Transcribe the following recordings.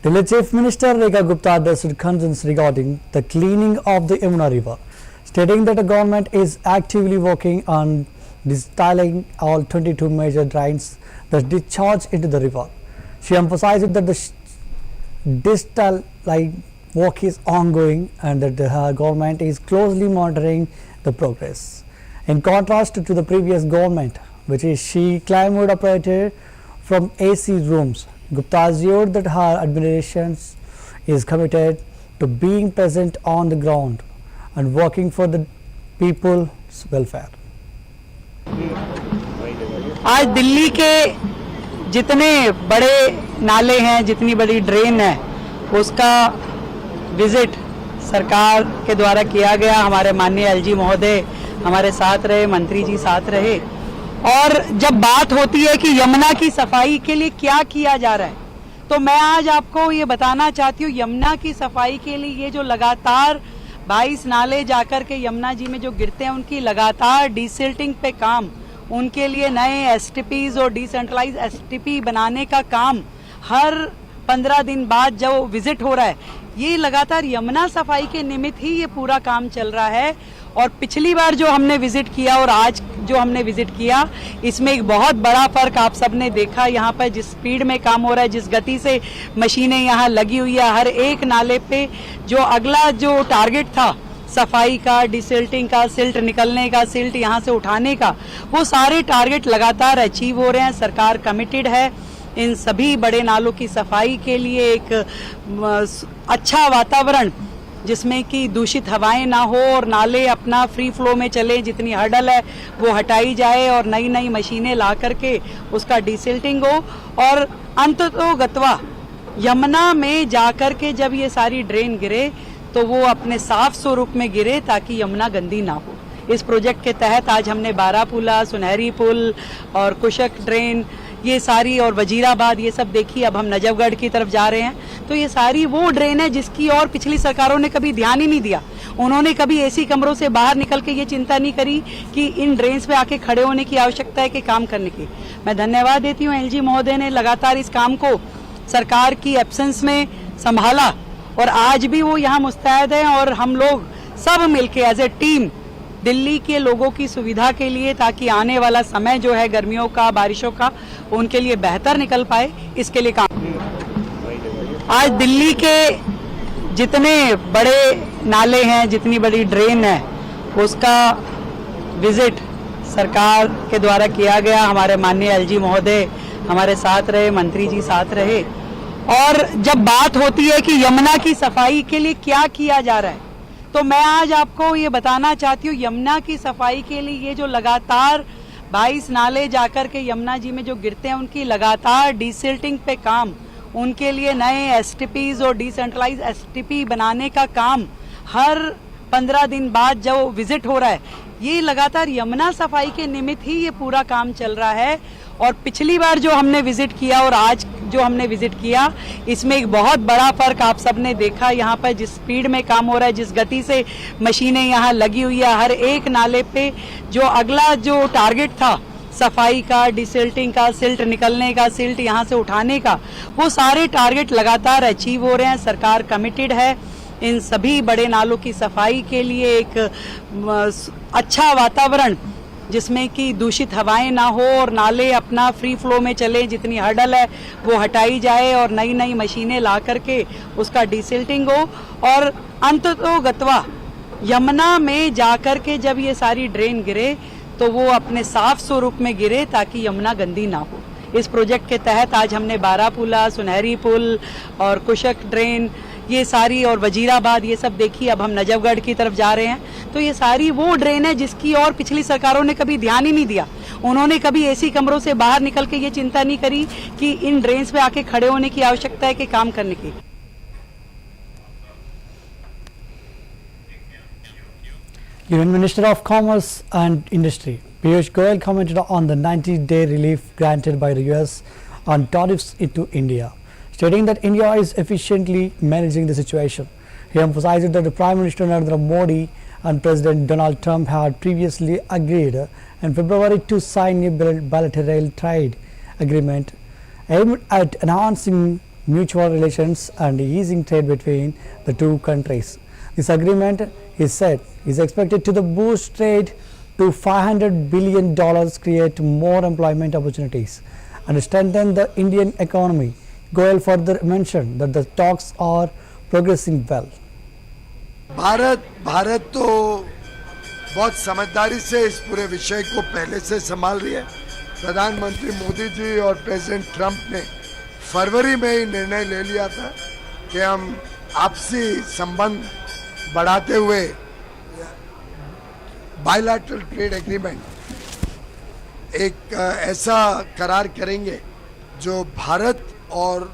Delhi Chief Minister Rekha Gupta addressed concerns regarding the cleaning of the Yamuna River, stating that the government is actively working on destiling all 22 major drains that discharge into the river. She emphasized that the destiling work is ongoing and that the government is closely monitoring the progress. In contrast to the previous government, which is she claimed would operate from AC rooms, Gupta assured that her administration is committed to being present on the ground and working for the people's welfare. आज दिल्ली के जितने बड़े नाले हैं, जितनी बड़ी drain है, उसका विजिट सरकार के द्वारा किया गया। हमारे माननीय एलजी महोदय हमारे साथ रहे, मंत्री जी साथ रहे। और जब बात होती है कि यमुना की सफाई के लिए क्या किया जा रहा है, तो मैं आज आपको ये बताना चाहती हूँ, यमुना की सफाई के लिए ये जो लगातार 22 नाले जाकर के यमुना जी में जो गिरते हैं, उनकी लगातार डिसिल्टिंग पे काम, उनके लिए नए एसटीपीज और डिसेंट्रलाइज एसटीपी बनाने का काम हर 15 दिन बाद जो विजिट हो रहा है, ये लगातार यमुना सफाई के निमित्त ही ये पूरा काम चल रहा है। और पिछली बार जो हमने विजिट किया और आज जो हमने विजिट किया, इसमें एक बहुत बड़ा फर्क आप सबने देखा। यहाँ पर जिस स्पीड में काम हो रहा है, जिस गति से मशीनें यहाँ लगी हुई है, हर एक नाले पे जो अगला जो टारगेट था सफाई का, डिसिल्टिंग का, सिल्ट निकलने का, सिल्ट यहाँ से उठाने का, वो सारे टारगेट लगातार अचीव हो रहे हैं। सरकार कमिटेड है इन सभी बड़े नालों की सफाई के लिए, एक अच्छा वातावरण जिसमें कि दूषित हवाएं ना हो और नाले अपना फ्री फ्लो में चले, जितनी हर्डल है वो हटाई जाए और नई नई मशीनें ला करके उसका डिसिल्टिंग हो। और अंततोगत्वा यमुना में जाकर के जब ये सारी ड्रेन गिरे तो वो अपने साफ स्वरूप में गिरे, ताकि यमुना गंदी ना हो। इस प्रोजेक्ट के तहत आज हमने बारापुला, सुनहरी पुल और कुशक ड्रेन, ये सारी, और वजीराबाद, ये सब देखी। अब हम नजफगढ़ की तरफ जा रहे हैं, तो ये सारी वो ड्रेन है जिसकी और पिछली सरकारों ने कभी ध्यान ही नहीं दिया। उन्होंने कभी एसी कमरों से बाहर निकल के ये चिंता नहीं करी कि इन ड्रेन्स पे आके खड़े होने की आवश्यकता है कि काम करने की। मैं धन्यवाद देती हूँ एलजी महोदय ने लगातार इस काम को सरकार की एब्सेंस में संभाला और आज भी वो यहाँ मुस्तैद है। और हम लोग सब मिलके एज ए टीम दिल्ली के लोगों की सुविधा के लिए, ताकि आने वाला समय जो है गर्मियों का, बारिशों का, उनके लिए बेहतर निकल पाए, इसके लिए काम। आज दिल्ली के जितने बड़े नाले हैं, जितनी बड़ी ड्रेन है, उसका विजिट सरकार के द्वारा किया गया। हमारे माननीय एलजी महोदय हमारे साथ रहे, मंत्री जी साथ रहे। और जब बात होती है कि यमुना की सफाई के लिए क्या किया जा रहा है, तो मैं आज आपको ये बताना चाहती हूँ, यमुना की सफाई के लिए ये जो लगातार 22 नाले जाकर के यमुना जी में जो गिरते हैं, उनकी लगातार डिसिल्टिंग पे काम, उनके लिए नए एसटीपीज और डिसेंट्रलाइज एसटीपी बनाने का काम हर 15 दिन बाद जो विजिट हो रहा है, ये लगातार यमुना सफाई के निमित्त ही ये पूरा काम चल रहा है। और पिछली बार जो हमने विजिट किया और आज जो हमने विजिट किया, इसमें एक बहुत बड़ा फर्क आप सबने देखा। यहाँ पर जिस स्पीड में काम हो रहा है, जिस गति से मशीनें यहाँ लगी हुई है, हर एक नाले पे जो अगला जो टारगेट था सफाई का, डिसिल्टिंग का, सिल्ट निकलने का, सिल्ट यहाँ से उठाने का, वो सारे टारगेट लगातार अचीव हो रहे हैं। सरकार कमिटेड है इन सभी बड़े नालों की सफाई के लिए, एक अच्छा वातावरण जिसमें कि दूषित हवाएं ना हो और नाले अपना फ्री फ्लो में चले, जितनी हर्डल है वो हटाई जाए और नई नई मशीनें ला करके उसका डिसिल्टिंग हो। और अंततोगत्वा यमुना में जाकर के जब ये सारी ड्रेन गिरे तो वो अपने साफ स्वरूप में गिरे, ताकि यमुना गंदी ना हो। इस प्रोजेक्ट के तहत आज हमने बारापुला, सुनहरी पुल और कुशक ड्रेन, ये सारी, और वजीराबाद, ये सब देखी। अब हम नजफगढ़ की तरफ जा रहे हैं, तो ये सारी वो ड्रेन है जिसकी और पिछली सरकारों ने कभी ध्यान ही नहीं दिया। उन्होंने कभी एसी कमरों से बाहर निकल के ये चिंता नहीं करी कि इन ड्रेन्स पे आके खड़े होने की आवश्यकता है कि काम करने की। Union Minister of Commerce and Industry Piyush Goyal commented on the 90-day relief granted by the US on tariffs into India, stating that India is efficiently managing the situation. He emphasized that the Prime Minister Narendra Modi and President Donald Trump had previously agreed in February to sign a bilateral trade agreement aimed at enhancing mutual relations and easing trade between the two countries. This agreement is expected to boost trade to $500 billion, create more employment opportunities and strengthen the Indian economy. Goyal further mentioned that the talks are progressing well. Bharat तो बहुत समझदारी से इस पूरे विषय को पहले से संभाल रही है। प्रधानमंत्री मोदी जी और प्रेसिडेंट ट्रंप ने फरवरी में ही निर्णय ले लिया था कि हम आपसी संबंध बढ़ाते हुए बायलैटरल ट्रेड एग्रीमेंट एक ऐसा करार करेंगे जो भारत और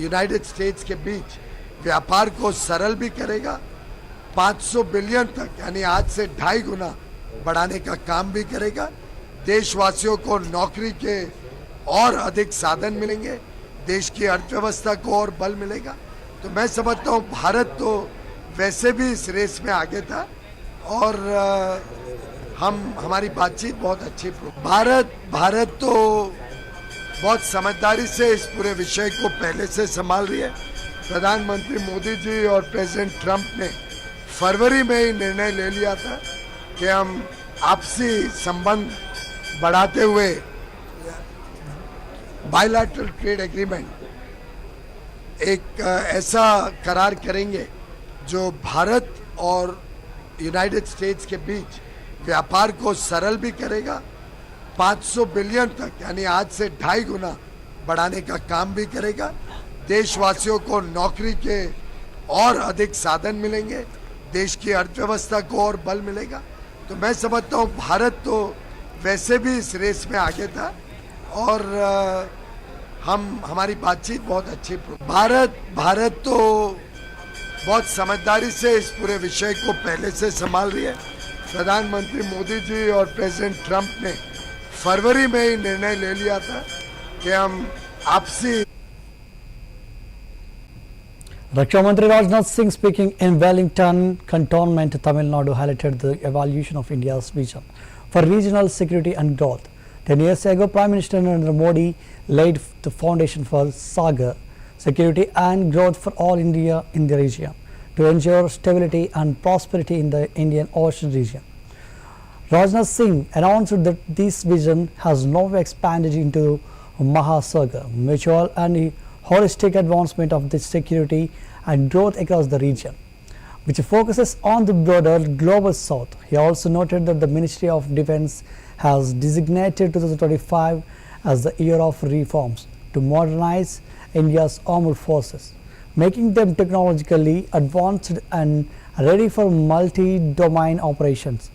यूनाइटेड स्टेट्स के बीच व्यापार को सरल भी करेगा, 500 बिलियन तक यानी आज से 2.5 गुना बढ़ाने का काम भी करेगा, देशवासियों को नौकरी के और अधिक साधन मिलेंगे, देश की अर्थव्यवस्था को और बल मिलेगा। तो मैं समझता हूँ भारत तो वैसे भी इस रेस में आगे था और हमारी बातचीत बहुत अच्छी। भारत तो बहुत समझदारी से इस पूरे विषय को पहले से संभाल रही है। प्रधानमंत्री मोदी जी और प्रेसिडेंट ट्रंप ने फरवरी में ही निर्णय ले लिया था कि हम आपसी संबंध बढ़ाते हुए बायलैटरल ट्रेड एग्रीमेंट एक ऐसा करार करेंगे जो भारत और यूनाइटेड स्टेट्स के बीच व्यापार को सरल भी करेगा, 500 बिलियन तक यानी आज से 2.5 गुना बढ़ाने का काम भी करेगा, देशवासियों को नौकरी के और अधिक साधन मिलेंगे, देश की अर्थव्यवस्था को और बल मिलेगा। तो मैं समझता हूँ भारत तो वैसे भी इस रेस में आगे था और हमारी बातचीत बहुत अच्छी। भारत तो बहुत समझदारी से इस पूरे विषय को पहले से संभाल रही है। प्रधानमंत्री मोदी जी और प्रेसिडेंट ट्रंप ने फरवरी में ही निर्णय ले लिया था कि हम आपसी। Raksha Mantri Rajnath Singh speaking in Wellington Cantonment, Tamil Nadu, highlighted the evaluation of India's vision for regional security and growth. 10 years ago, Prime Minister Narendra Modi laid the foundation for Sagar, security and growth for all India in the region to ensure stability and prosperity in the Indian Ocean region. Rajnath Singh announced that this vision has now expanded into Mahasagar, mutual and holistic advancement of the security and growth across the region, which focuses on the broader global south. He also noted that the Ministry of Defence has designated 2025 as the year of reforms to modernize India's armed forces, making them technologically advanced and ready for multi-domain operations.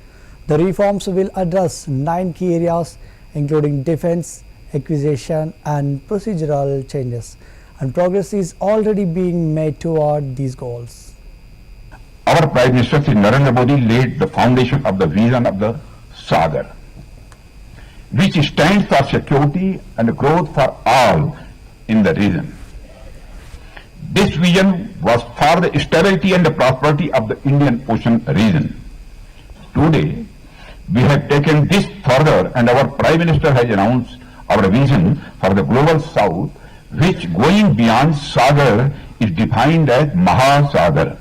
The reforms will address 9 key areas including defence, acquisition and procedural changes, and progress is already being made toward these goals. Our Prime Minister Shri Narendra Modi laid the foundation of the vision of the Sagar, which stands for security and growth for all in the region. This vision was for the stability and the prosperity of the Indian Ocean region. Today, we have taken this further and our Prime Minister has announced our vision for the global south, which going beyond Sagar is defined as Mahasagar.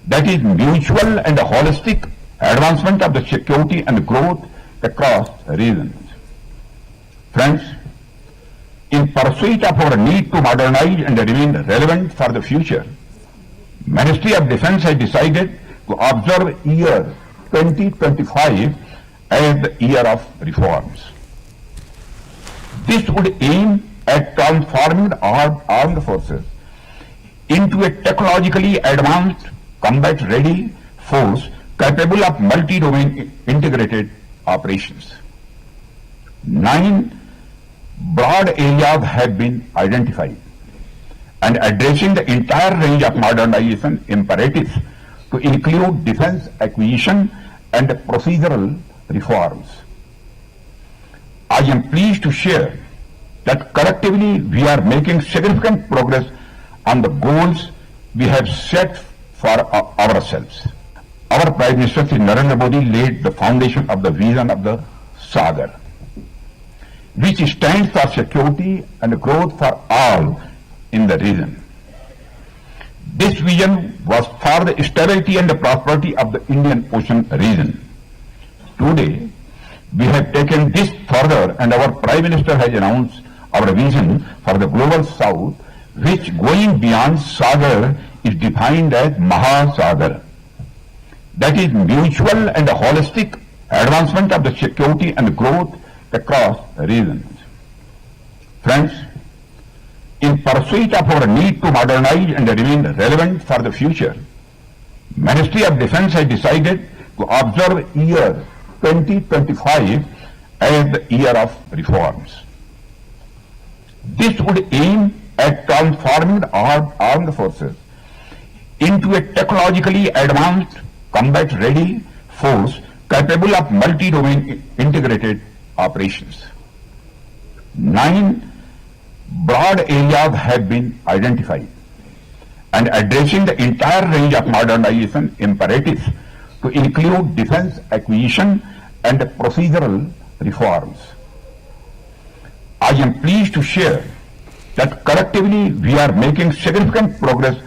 That is mutual and holistic advancement of the security and growth across regions. Friends, in pursuit of our need to modernize and remain relevant for the future, Ministry of Defence has decided to observe year 2025 as the year of reforms. This would aim at transforming our armed forces into a technologically advanced, combat-ready force capable of multi-domain integrated operations. 9 broad areas have been identified, and addressing the entire range of modernization imperatives to include defense acquisition and procedural reforms. I am pleased to share that collectively we are making significant progress on the goals we have set for ourselves. Our Prime Minister Shri Narendra Modi laid the foundation of the vision of the Sagar, which stands for security and growth for all in the region. This vision was for the stability and the prosperity of the Indian Ocean region. Today, we have taken this further, and our Prime Minister has announced our vision for the global South, which going beyond Sagar is defined as Mahasagar. That is mutual and holistic advancement of the security and growth across regions. Friends, in pursuit of our need to modernize and remain relevant for the future, Ministry of Defence has decided to observe year 2025 as the year of reforms. This would aim at transforming our armed forces into a technologically advanced, combat-ready force capable of multi-domain integrated operations. 9 broad areas have been identified, and addressing the entire range of modernization imperatives to include defense acquisition and procedural reforms. I am pleased to share that collectively we are making significant progress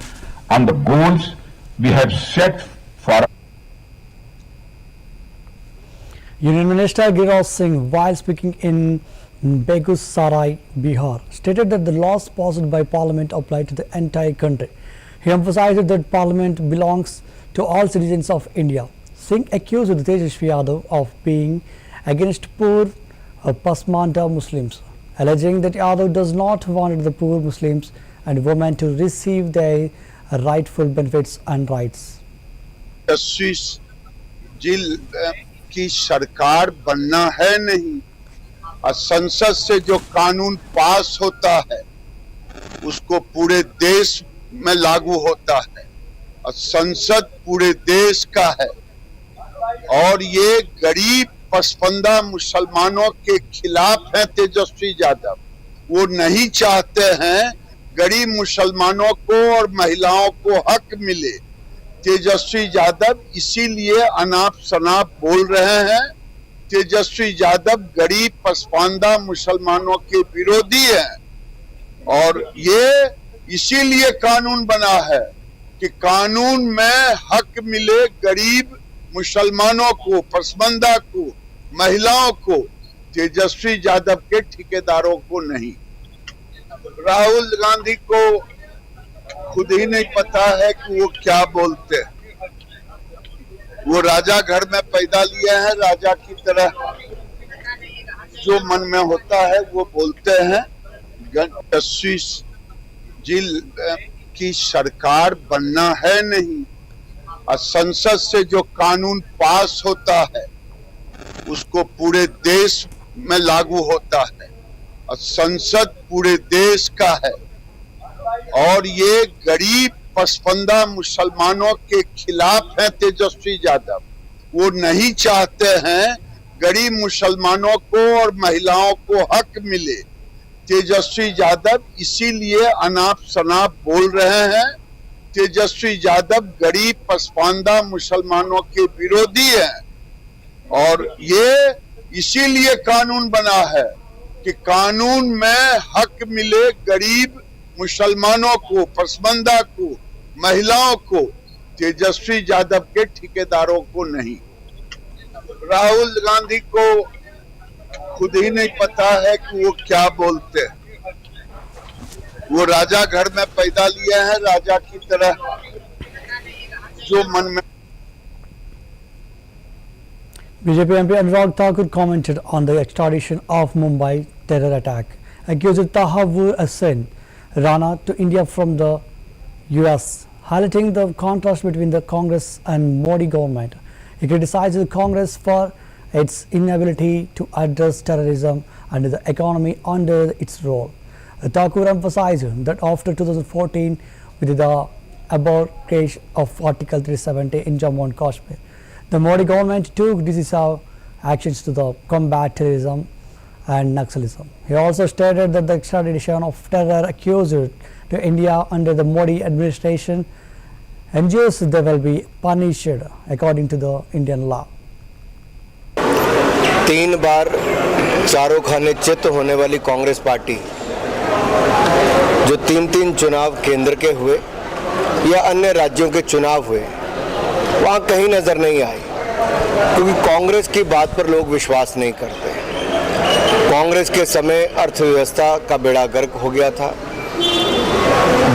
on the goals we have set for. Union Minister Giriraj Singh, while speaking in Begusarai, Bihar, stated that the laws passed by Parliament apply to the entire country. He emphasized that Parliament belongs to all citizens of India. Singh accused Tejasvi Yadav of being against poor Pasmanda Muslims, alleging that Yadav does not want the poor Muslims and women to receive their rightful benefits and rights. जिल की सरकार बनना है नहीं, और संसद से जो कानून पास होता है उसको पूरे देश में लागू होता है, और संसद पूरे देश का है, और ये गरीब पसमानदा मुसलमानों के खिलाफ है तेजस्वी यादव। वो नहीं चाहते हैं गरीब मुसलमानों को और महिलाओं को हक मिले। तेजस्वी यादव इसीलिए अनाप शनाप बोल रहे हैं। तेजस्वी यादव गरीब पसमानदा मुसलमानों के विरोधी हैं, और ये इसीलिए कानून बना है कि कानून में हक मिले गरीब मुसलमानों को, पसमानदा को, महिलाओं को, तेजस्वी यादव के ठेकेदारों को नहीं। राहुल गांधी को खुद ही नहीं पता है कि वो क्या बोलते हैं। वो राजा घर में पैदा लिए हैं, राजा की तरह जो मन में होता है वो बोलते हैं। तेजस्वी जी की सरकार बनना है नहीं, और संसद से जो कानून पास होता है उसको पूरे देश में लागू होता है, और संसद पूरे देश का है, और ये गरीब पसमानदा मुसलमानों के खिलाफ है तेजस्वी यादव। वो नहीं चाहते हैं गरीब मुसलमानों को और महिलाओं को हक मिले। तेजस्वी यादव इसीलिए अनाप शनाप बोल रहे हैं। तेजस्वी यादव गरीब पसमानदा मुसलमानों के विरोधी हैं, और ये इसीलिए कानून बना है कि कानून में हक मिले गरीब मुसलमानों को, पसमानदा को, महिलाओं को, तेजस्वी यादव के ठेकेदारों को नहीं। राहुल गांधी को खुद ही नहीं पता है कि वो क्या बोलते हैं। वो राजा घर में पैदा लिए हैं, राजा की तरह जो मन में। BJP MP Anurag Thakur commented on the extradition of Mumbai terror attack, accused Tahawur Hussain Rana to India from the US, highlighting the contrast between the Congress and Modi government. He criticized the Congress for its inability to address terrorism and the economy under its role. Thakur emphasized that after 2014, with the abrogation of Article 370 in Jammu and Kashmir, the Modi government took decisive actions to combat terrorism and Naxalism. He also stated that the extradition of terror accused to India under the Modi administration ensures they will be punished according to the Indian law. 3 बार चारों खाने चित होने वाली Congress party जो 3-3 चुनाव केंद्र के हुए या अन्य राज्यों के चुनाव हुए, वहाँ कहीं नजर नहीं आई, क्योंकि कांग्रेस की बात पर लोग विश्वास नहीं करते। कांग्रेस के समय अर्थव्यवस्था का बेड़ा गर्क हो गया था,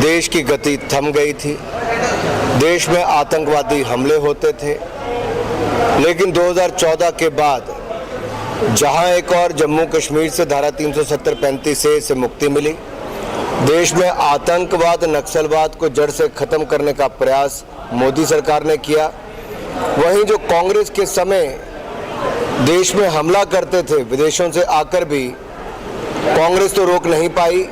देश की गति थम गई थी, देश में आतंकवादी हमले होते थे। लेकिन 2014 के बाद जहां एक और जम्मू कश्मीर से धारा 370-35 से मुक्ति मिली, देश में आतंकवाद नक्सलवाद को जड़ से खत्म करने का प्रयास मोदी सरकार ने किया, वहीं जो कांग्रेस के समय देश में हमला करते थे विदेशों से आकर भी, कांग्रेस तो रोक नहीं पाई।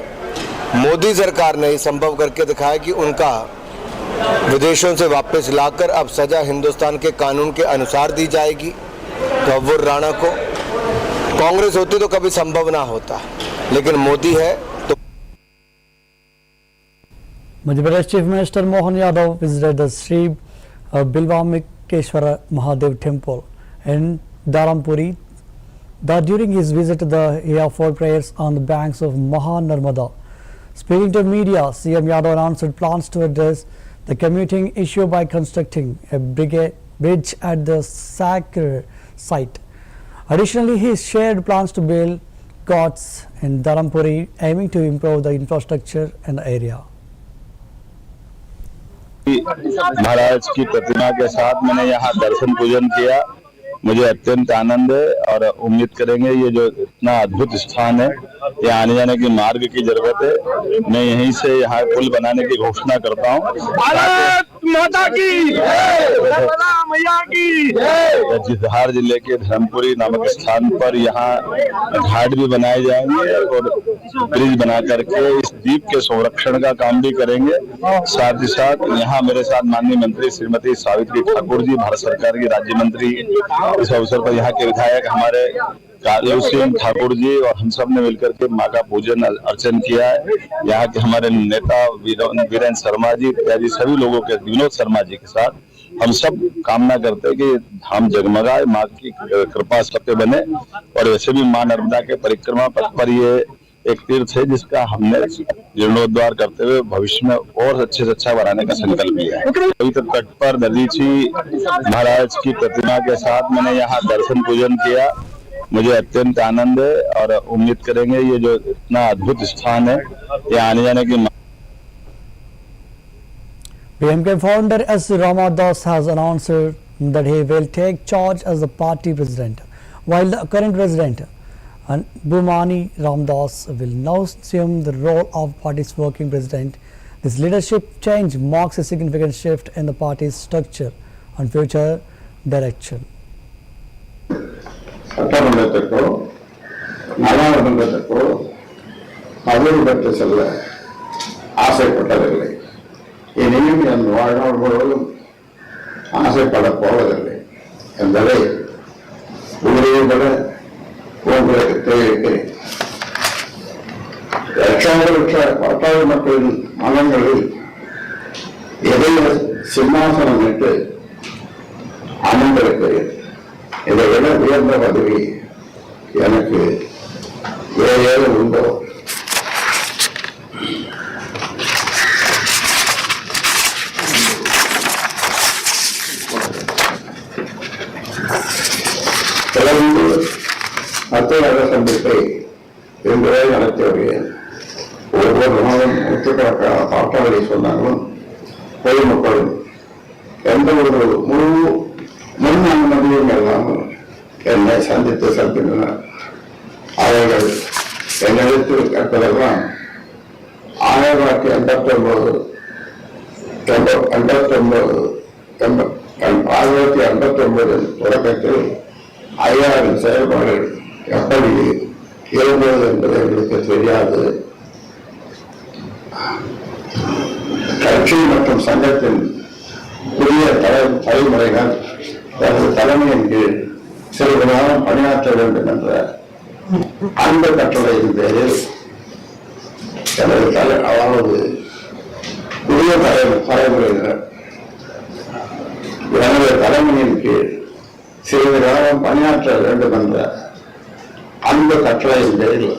मोदी सरकार ने संभव करके दिखाया कि उनका विदेशों से वापस लाकर अब सजा हिंदुस्तान के कानून के अनुसार दी जाएगी। गब्बर राणा को कांग्रेस होती तो कभी संभव ना होता, लेकिन मोदी है तो। Madhya Pradesh chief minister Mohan Yadav visited the Sri Bilvamakeshwara Mahadev temple in Dharampuri. During his visit, he offered prayers on the banks of Mahanarmada. Speaking to media, CM Yadav announced plans to address the commuting issue by constructing a bridge at the sacred site. Additionally, he shared plans to build ghats in Dharampuri, aiming to improve the infrastructure in the area. महाराज की प्रतिमा के साथ मैंने यहाँ दर्शन पूजन किया। मुझे अत्यंत आनंद है और उम्मीद करेंगे ये जो इतना अद्भुत स्थान है, यहाँ आने जाने के मार्ग की जरूरत है। मैं यहीं से यहाँ पुल बनाने की घोषणा करता हूँ। भारत माता की जय, मैया की जय। जितहार जिले के धर्मपुरी नामक स्थान पर यहाँ घाट भी बनाए जाएंगे और ब्रिज बना करके इस द्वीप के संरक्षण का काम भी करेंगे। साथ ही साथ यहाँ मेरे साथ माननीय मंत्री श्रीमती सावित्री ठाकुर जी, भारत सरकार की राज्य मंत्री, इस अवसर पर यहाँ के विधायक हमारे कालू सिंह ठाकुर जी और हम सब ने मिलकर के माँ का पूजन अर्चन किया है। यहाँ के हमारे नेता वीरेंद्र शर्मा जी इत्यादि सभी लोगों के, विनोद शर्मा जी के साथ हम सब कामना करते हैं कि धाम जगमगाए, माँ की कृपा सब पे बने। और वैसे भी माँ नर्मदा के परिक्रमा पथ पर ये एक तीर्थ है जिसका हमने जीर्णोद्धार करते हुए भविष्य में और अच्छे से अच्छा बनाने का संकल्प लिया है। पवित्र तट पर दधीची महाराज की प्रतिमा के साथ मैंने यहाँ दर्शन पूजन किया। मुझे अत्यंत आनंद है और उम्मीद करेंगे ये जो इतना अद्भुत स्थान है, यहाँ आने जाने की। PMK founder S. Ramadas has announced that he will take charge as the party president, while the current president Bhumani Ramdas will now assume the role of party's working president. This leadership change marks a significant shift in the party's structure and future direction. சட்டமன்றத்திற்கோ நாடாளுமன்றத்திற்கோ பதவி பெற்று செல்ல ஆசைப்பட்டதில்லை. இனியும் என் வாழ்நாள் முழுவதும் ஆசைப்படப் போவதில்லை என்பதை உறுதிபட உங்களுக்கு தெரிவிக்கிறேன். லட்சங்களற்ற பாட்டாளி மக்களின் மனங்களில் எதை சிம்மாசனம் இட்டு அமர்ந்திருக்கிறேன். இதை விட உயர்ந்த பதவி எனக்கு வேறு ஏதும் உண்டோ? தொடர்ந்து மத்திய அரசு சந்திப்பை இன்றுவரை நடத்தி வருகிறேன். ஒவ்வொரு நாளும் நூற்றுக்கணக்கான பாட்டாளி சொன்னாலும் பொதுமக்களும் எந்த ஒரு முன் அனுமதியும் இல்லாமல் என்னை சந்தித்து செல்கின்றனர். அவர்கள் என்னிடத்தில் கேட்பதெல்லாம் 1989 தொடக்கத்தில் ஐயாவின் செயல்பாடு எப்படி இருந்தது என்பது எங்களுக்கு தெரியாது. கட்சி மற்றும் சங்கத்தின் புதிய தலைமுறைகள் தனது தலைமையின் கீழ் சிறிது நேரம் பணியாற்ற வேண்டும் என்ற அந்த கட்டளையின் பேரில் அதாவது புதிய தலைமுறையினர் எனது தலைமையின் கீழ் சிறிது நேரம் பணியாற்ற வேண்டும் என்ற அந்த கட்டளையின் பேரில்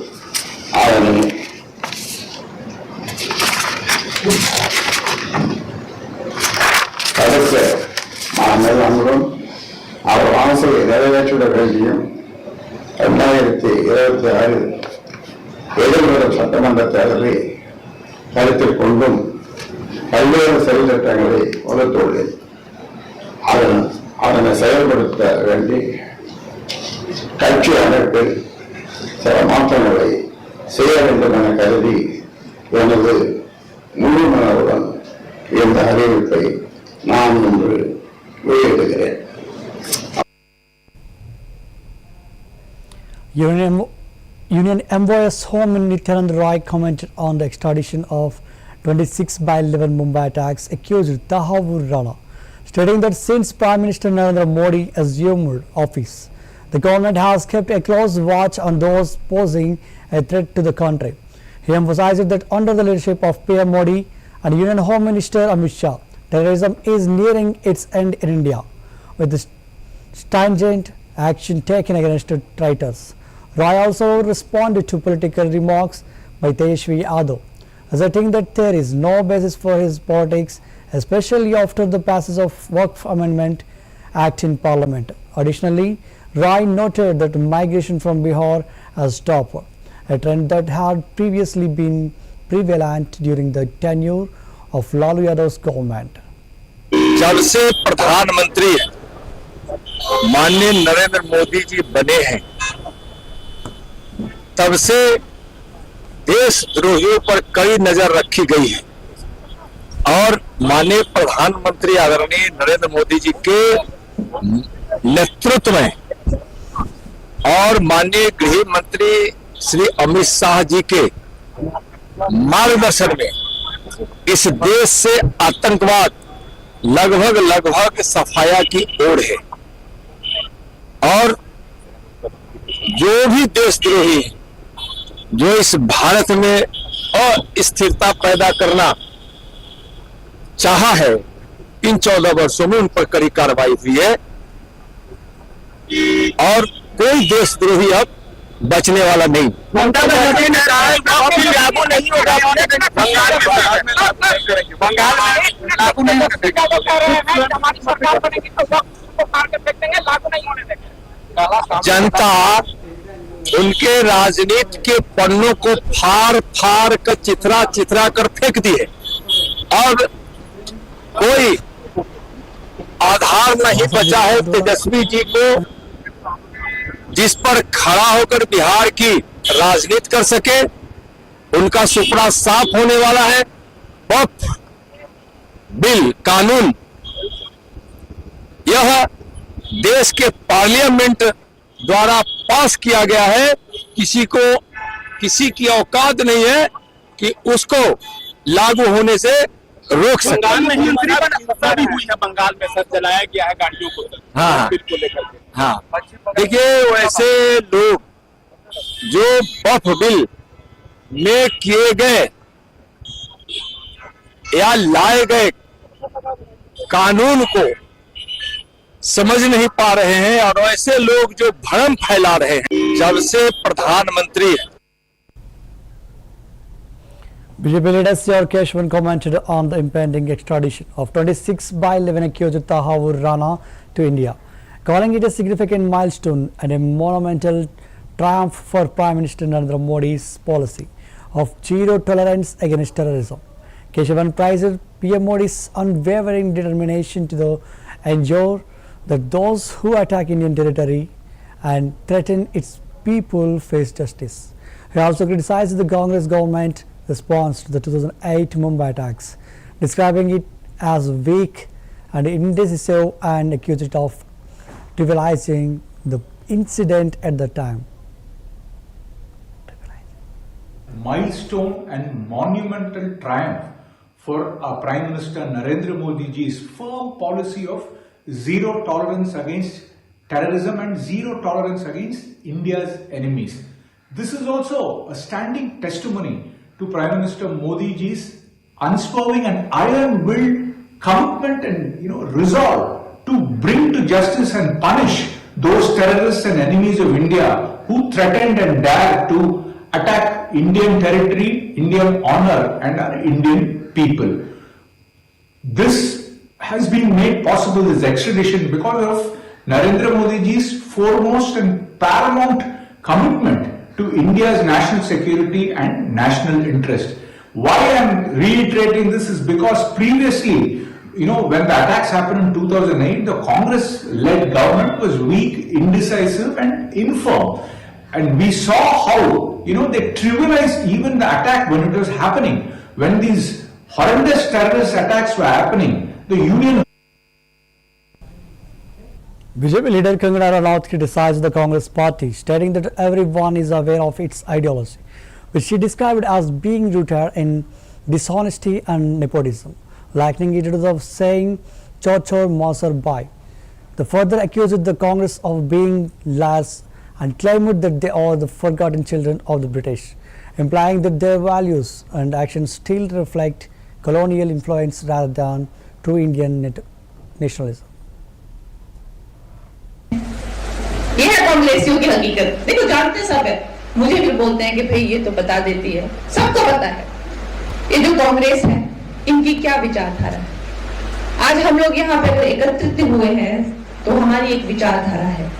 அதனை நம்மளும் அவர் ஆசையை நிறைவேற்றிட வேண்டியும் 2026 எதிர்வரும் சட்டமன்ற தேர்தலை கருத்தில் கொண்டும் பல்வேறு செயல் திட்டங்களை வகுத்துள்ளேன். அதனை செயல்படுத்த வேண்டி கட்சி அமைப்பில் சில மாற்றங்களை செய்ய வேண்டும் என கருதி எனது முழு மனதுடன் இந்த அறிவிப்பை நான் இன்று வெளியிடுகிறேன். Union Envoy Home Nityanand Roy commented on the extradition of 26/11 Mumbai attacks accused Tahavur Rana, stating that since Prime Minister Narendra Modi assumed office, the government has kept a close watch on those posing a threat to the country. He emphasized that under the leadership of PM Modi and Union Home Minister Amit Shah, terrorism is nearing its end in India, with the stringent action taken against traitors. Roy also responded to political remarks by Tejasvi Yadav, asserting that there is no basis for his politics, especially after the passage of Waqf Amendment Act in Parliament. Additionally, Roy noted that migration from Bihar has stopped, a trend that had previously been prevalent during the tenure of Lalu Yadav's government. जब से प्रधानमंत्री माननीय नरेंद्र मोदी जी बने हैं, तब से देशद्रोहियों पर कड़ी नजर रखी गई है और माननीय प्रधानमंत्री आदरणीय नरेंद्र मोदी जी के नेतृत्व में और माननीय गृह मंत्री श्री अमित शाह जी के मार्गदर्शन में इस देश से आतंकवाद लगभग सफाया की ओर है और जो भी देशद्रोही जो इस भारत में अस्थिरता पैदा करना चाहा है, इन 14 वर्षों में उन पर कड़ी कार्रवाई हुई है और कोई देशद्रोही अब बचने वाला नहीं। लागू नहीं होगा, बंगाल में लागू नहीं होगा। जनता उनके राजनीति के पन्नों को फाड़ कर चिथरा कर फेंक दिए और कोई आधार नहीं बचा है तेजस्वी जी को जिस पर खड़ा होकर बिहार की राजनीति कर सके। उनका सुपड़ा साफ होने वाला है। वक्फ बिल कानून यह देश के पार्लियामेंट द्वारा पास किया गया है, किसी की औकात नहीं है कि उसको लागू होने से रोक सके। बंगाल हुई है, बंगाल में सर जलाया गया है गाड़ियों को। हाँ बिल्कुल लेकर के। हाँ, देखिए वैसे लोग जो वक्फ बिल में किए गए या लाए गए कानून को समझ नहीं पा रहे हैं और ऐसे लोग जो भ्रम फैला रहे हैं। जब से प्रधानमंत्री BJP leader Sr. Keshwan commented on the impending extradition of 26/11 accused Tahavur Rana to India, calling it a significant milestone and a monumental triumph for Prime Minister Narendra Modi's policy of zero tolerance against terrorism. Keshwan praised PM Modi's unwavering determination to ensure that those who attack Indian territory and threaten its people face justice. He also criticized the Congress government response to the 2008 Mumbai attacks, describing it as weak and indecisive and accused it of trivializing the incident at the time. Milestone and monumental triumph for our Prime Minister Narendra Modi ji's firm policy of zero tolerance against terrorism and zero tolerance against India's enemies. This is also a standing testimony to Prime Minister Modi ji's unswerving and iron-willed commitment and resolve to bring to justice and punish those terrorists and enemies of India who threatened and dared to attack Indian territory, Indian honor and our Indian people. This has been made possible, this extradition, because of Narendra Modi ji's foremost and paramount commitment to India's national security and national interest. Why I am reiterating this is because previously, when the attacks happened in 2008, the Congress-led government was weak, indecisive and infirm. And we saw how, they trivialized even the attack when it was happening. When these horrendous terrorist attacks were happening, the Union... BJP leader Kangana Ranaut criticized the Congress party, stating that everyone is aware of its ideology, which she described as being rooted in dishonesty and nepotism, likening it to the saying "Chor chor mausar bai." The further accused the Congress of being liars and claimed that they are the forgotten children of the British, implying that their values and actions still reflect colonial influence rather than true Indian nationalism. ये है कांग्रेसियों की हकीकत। देखो जानते सब है, मुझे भी बोलते हैं कि भाई ये तो बता देती है, सबको पता है ये जो कांग्रेस है इनकी क्या विचारधारा है। आज हम लोग यहाँ पे एकत्रित हुए हैं तो हमारी एक विचारधारा है,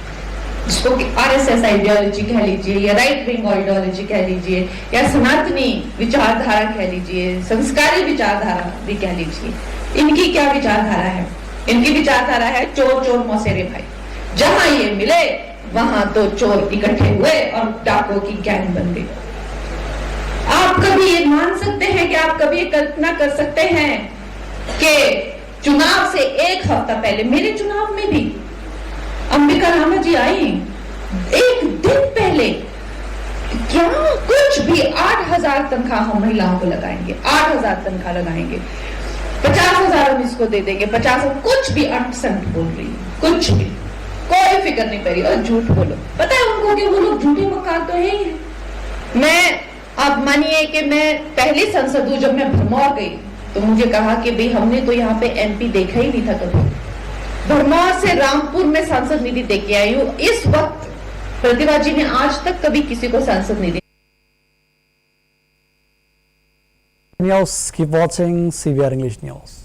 जिसको कि आरएसएस आइडियोलॉजी कह लीजिए या राइट विंग आइडियोलॉजी कह लीजिए या सनातनी विचारधारा कह लीजिए, संस्कारी विचारधारा भी कह लीजिए। इनकी क्या विचारधारा है? इनकी विचारधारा है चोर चोर मौसेरे भाई। जहां ये मिले वहां तो चोर इकट्ठे हुए और डाकों की गैंग बन गई। आप कभी ये मान सकते हैं कि आप कभी कल्पना कर सकते हैं कि चुनाव से एक हफ्ता पहले, मेरे चुनाव में भी अंबिका रामा जी आई, एक दिन पहले क्या कुछ भी 8,000 तनख्वाह हम महिलाओं को लगाएंगे, 8,000 तनख्वाह लगाएंगे, 50,000 हम इसको दे देंगे, 50 कुछ भी 8% बोल रही है, कुछ भी कोई फिक्र नहीं करी और झूठ बोलो। पता है उनको कि वो लोग झूठे मक्कार तो है ही है। मैं अब मानिए कि मैं पहली संसद हूं, जब मैं भरमौर गई तो मुझे कहा कि भाई हमने तो यहाँ पे एमपी देखा ही नहीं था कभी। भरमौर से रामपुर में सांसद निधि दे के आई हूँ। इस वक्त प्रतिभा जी ने आज तक कभी किसी को सांसद निधि। Keep watching CVR English News.